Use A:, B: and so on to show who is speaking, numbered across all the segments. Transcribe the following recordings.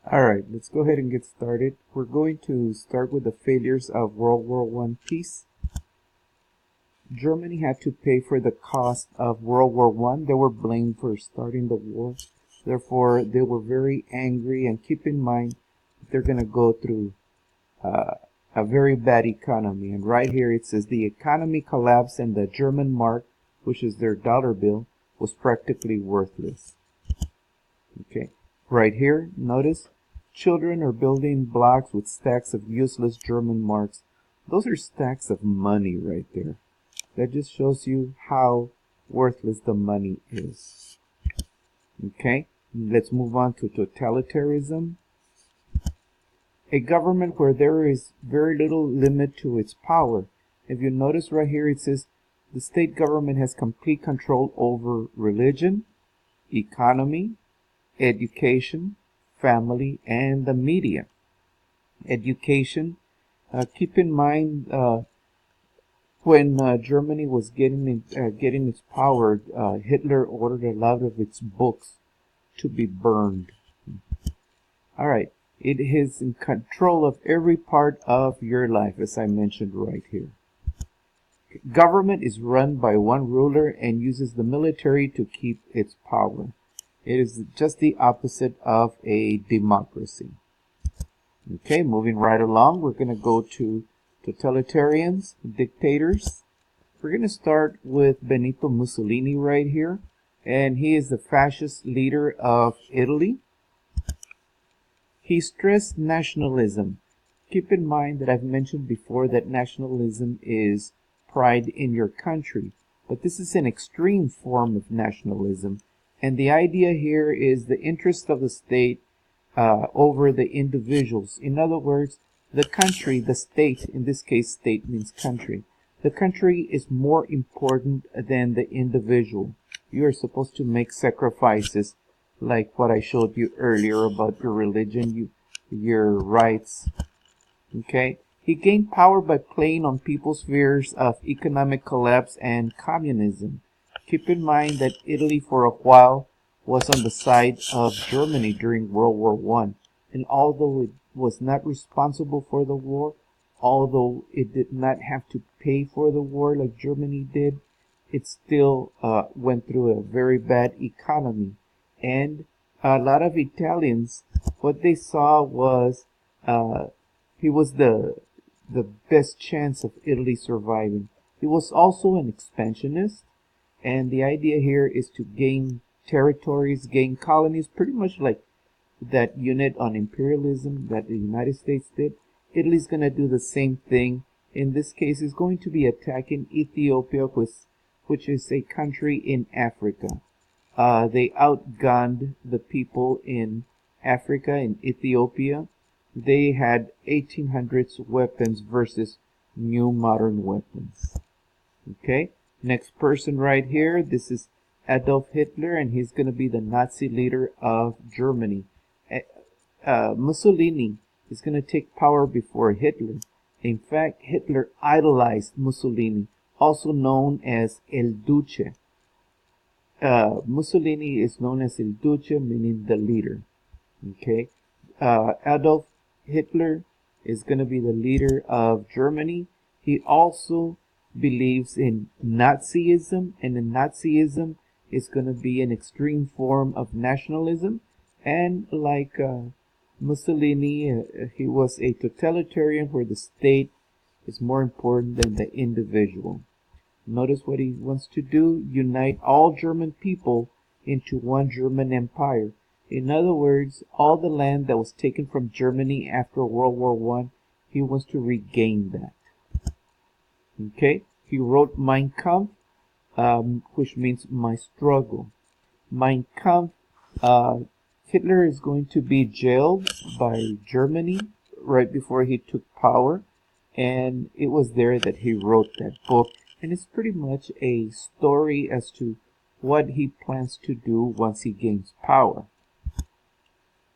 A: Alright, let's go ahead and get started. We're going to start with the failures of World War I peace. Germany had to pay for the cost of World War I. They were blamed for starting the war. Therefore, they were very angry, and keep in mind they're going to go through a very bad economy. And right here it says the economy collapsed and the German mark, which is their dollar bill, was practically worthless. Okay, right here, notice children are building blocks with stacks of useless German marks. Those are stacks of money right there. That just shows you how worthless the money is. Okay, let's move on to totalitarianism. A government where there is very little limit to its power. If you notice right here, it says the state government has complete control over religion, economy, education, family, and the media. Education, keep in mind when Germany was getting its power, Hitler ordered a lot of its books to be burned. All right, it is in control of every part of your life, as I mentioned right here. Government is run by one ruler and uses the military to keep its power. It is just the opposite of a democracy. Okay, moving right along, we're going to go to totalitarians, dictators. We're going to start with Benito Mussolini right here, and he is the fascist leader of Italy. He stressed nationalism. Keep in mind that I've mentioned before that nationalism is pride in your country, but this is an extreme form of nationalism. And the idea here is the interest of the state over the individuals. In other words, the country, the state, in this case state means country. The country is more important than the individual. You are supposed to make sacrifices like what I showed you earlier about your religion, your rights. Okay? He gained power by playing on people's fears of economic collapse and communism. Keep in mind that Italy for a while was on the side of Germany during World War I. And although it was not responsible for the war, although it did not have to pay for the war like Germany did, it still went through a very bad economy. And a lot of Italians, what they saw was he was the best chance of Italy surviving. He was also an expansionist. And the idea here is to gain territories, gain colonies, pretty much like that unit on imperialism that the United States did. Italy's going to do the same thing. In this case, it's going to be attacking Ethiopia, which is a country in Africa. They outgunned the people in Africa, in Ethiopia. They had 1800s weapons versus new modern weapons. Okay? Next person right here, this is Adolf Hitler, and he's going to be the Nazi leader of Germany. Mussolini is going to take power before Hitler. In fact, Hitler idolized Mussolini, also known as El Duce. Mussolini is known as El Duce, meaning the leader. Okay? Adolf Hitler is going to be the leader of Germany. He also believes in Nazism, and in Nazism is going to be an extreme form of nationalism. And like Mussolini, he was a totalitarian where the state is more important than the individual. Notice what he wants to do: unite all German people into one German empire. In other words, all the land that was taken from Germany after World War I, he wants to regain that. Okay, he wrote Mein Kampf, which means my struggle. Mein Kampf, Hitler is going to be jailed by Germany right before he took power, and it was there that he wrote that book, and it's pretty much a story as to what he plans to do once he gains power.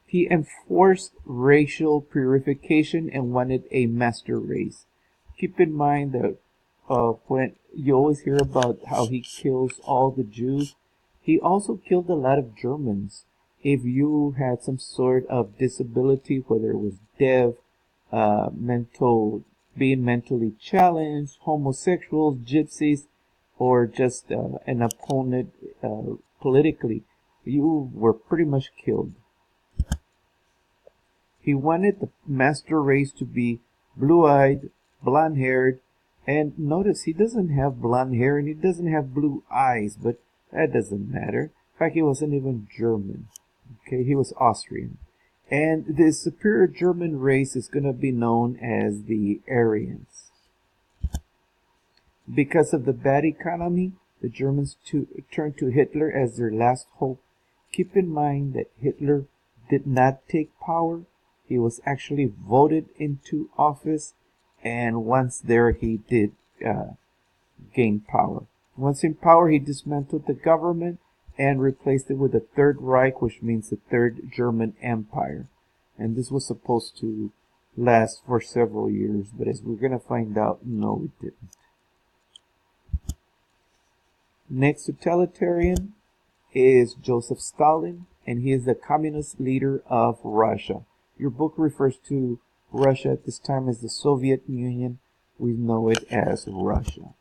A: He enforced racial purification and wanted a master race. Keep in mind that when you always hear about how he kills all the Jews, he also killed a lot of Germans. if you had some sort of disability, whether it was deaf, being mentally challenged, homosexuals, gypsies, or just an opponent politically, you were pretty much killed. He wanted the master race to be blue-eyed, blonde-haired, and notice he doesn't have blonde hair and he doesn't have blue eyes, but that doesn't matter. In fact, he wasn't even German. Okay, he was Austrian. And the superior German race is going to be known as the Aryans. Because of the bad economy, the Germans turned to Hitler as their last hope. Keep in mind that Hitler did not take power. He was actually voted into office, and once there he did gain power. Once in power, he dismantled the government and replaced it with the Third Reich, which means the Third German Empire. And this was supposed to last for several years, but as we're going to find out, no, it didn't. Next totalitarian is Joseph Stalin, and he is the communist leader of Russia. Your book refers to Russia at this time as the Soviet Union. We know it as Russia.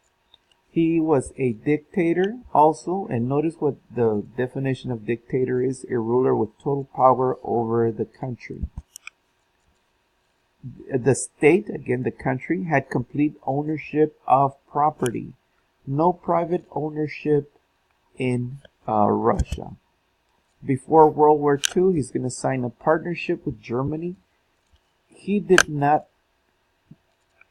A: He was a dictator also, and notice what the definition of dictator is: a ruler with total power over the country. The state, again the country, had complete ownership of property. No private ownership in Russia. Before World War II, he's going to sign a partnership with Germany. He did not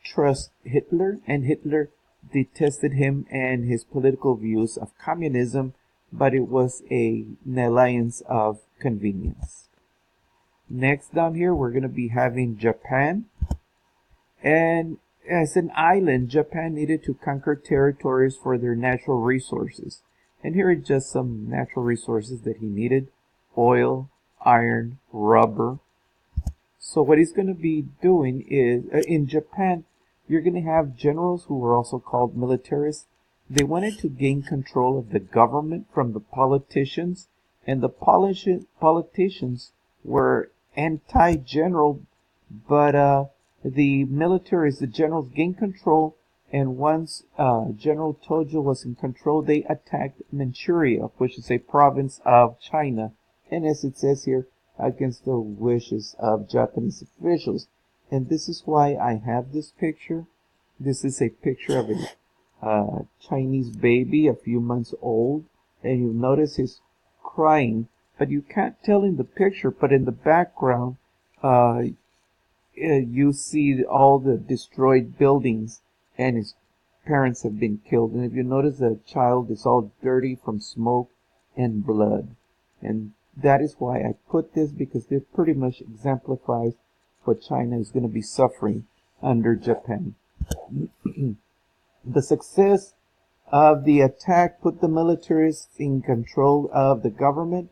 A: trust Hitler, and Hitler detested him and his political views of communism, but it was an alliance of convenience. Next down here, we're going to be having Japan. And as an island, Japan needed to conquer territories for their natural resources. And here are just some natural resources that he needed: oil, iron, rubber. So what he's going to be doing is, in Japan, you're going to have generals who were also called militarists. They wanted to gain control of the government from the politicians, and the politicians were anti-general, but the militaries, the generals, gained control, and once General Tojo was in control, they attacked Manchuria, which is a province of China, and as it says here, against the wishes of Japanese officials. And this is why I have this picture. This is a picture of a Chinese baby, a few months old, and you notice he's crying, but you can't tell in the picture, but in the background, you see all the destroyed buildings, and his parents have been killed. And if you notice, the child is all dirty from smoke and blood. And that is why I put this, because it pretty much exemplifies what China is going to be suffering under Japan. The success of the attack put the militarists in control of the government.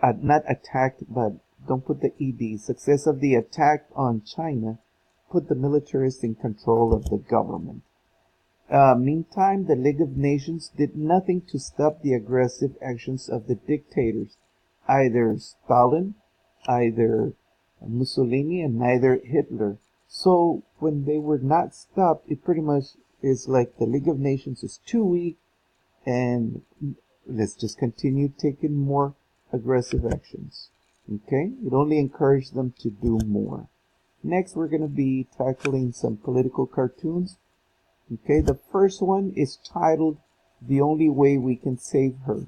A: Not attacked, but don't put the ED. Success of the attack on China put the militarists in control of the government. Meantime, the League of Nations did nothing to stop the aggressive actions of the dictators, either Stalin, either Mussolini, and neither Hitler. So when they were not stopped, it pretty much is like the League of Nations is too weak, and let's just continue taking more aggressive actions. Okay? It only encouraged them to do more. Next, we're going to be tackling some political cartoons. Okay, the first one is titled "The Only Way We Can Save Her."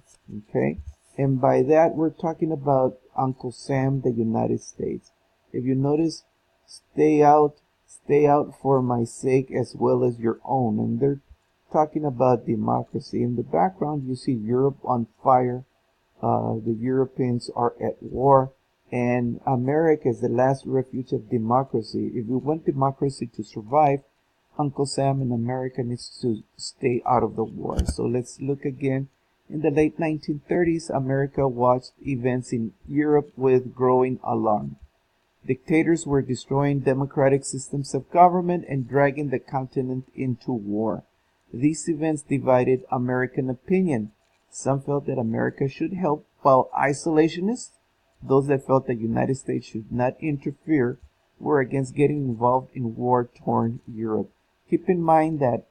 A: Okay, and by that we're talking about Uncle Sam, the United States. If you notice, stay out for my sake as well as your own. And they're talking about democracy. In the background, you see Europe on fire. The Europeans are at war, and America is the last refuge of democracy. If you want democracy to survive, Uncle Sam in America needs to stay out of the war. So let's look again. In the late 1930s, America watched events in Europe with growing alarm. Dictators were destroying democratic systems of government and dragging the continent into war. These events divided American opinion. Some felt that America should help, while isolationists Those that felt the United States should not interfere were against getting involved in war-torn Europe. Keep in mind that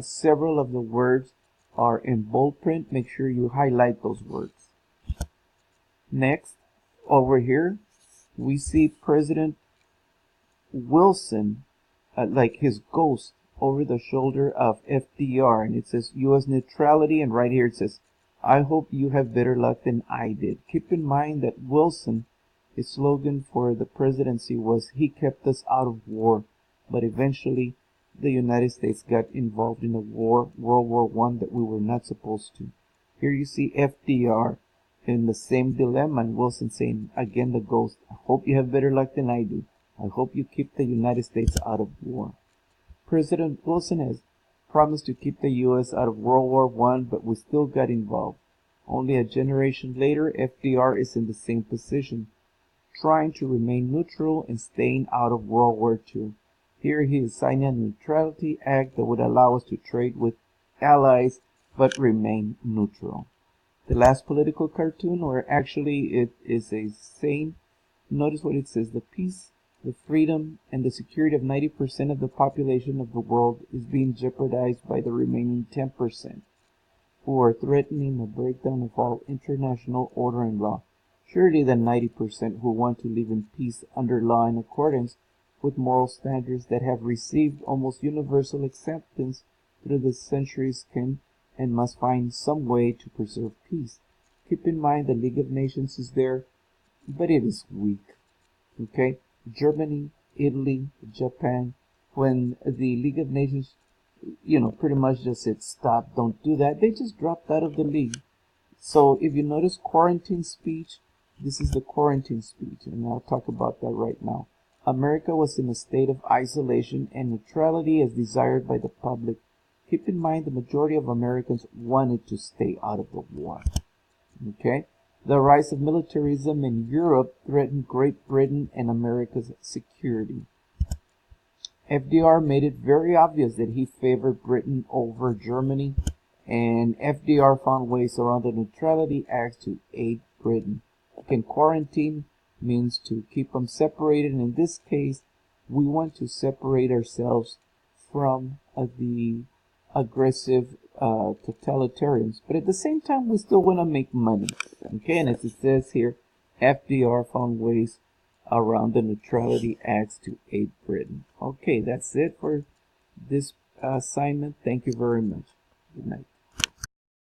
A: several of the words are in bold print. Make sure you highlight those words. Next, over here, we see President Wilson, like his ghost, over the shoulder of FDR, and it says U.S. neutrality, and right here it says, I hope you have better luck than I did. Keep in mind that Wilson, his slogan for the presidency was, he kept us out of war, but eventually the United States got involved in a war, World War I, that we were not supposed to. Here you see FDR in the same dilemma, and Wilson saying, again the ghost, I hope you have better luck than I do. I hope you keep the United States out of war. President Wilson has promised to keep the U.S. out of World War I, but we still got involved. Only a generation later, FDR is in the same position, trying to remain neutral and staying out of World War II. Here he is signing a neutrality act that would allow us to trade with allies but remain neutral. The last political cartoon, or actually it is a saying, notice what it says, the peace, the freedom, and the security of 90% of the population of the world is being jeopardized by the remaining 10%, who are threatening the breakdown of all international order and law. Surely the 90% who want to live in peace under law in accordance with moral standards that have received almost universal acceptance through the centuries can and must find some way to preserve peace. Keep in mind the League of Nations is there, but it is weak. Okay? Germany, Italy, Japan, when the League of Nations, pretty much just said, stop, don't do that, they just dropped out of the league. So if you notice quarantine speech, this is the quarantine speech, and I'll talk about that right now. America was in a state of isolation and neutrality as desired by the public. Keep in mind the majority of Americans wanted to stay out of the war. Okay? The rise of militarism in Europe threatened Great Britain and America's security. FDR made it very obvious that he favored Britain over Germany, and FDR found ways around the Neutrality Act to aid Britain. Again, quarantine means to keep them separated, and in this case, we want to separate ourselves from the aggressive totalitarians, but at the same time we still want to make money. Okay, and as it says here, FDR found ways around the Neutrality Acts to aid Britain. Okay, that's it for this assignment. Thank you very much. Good night.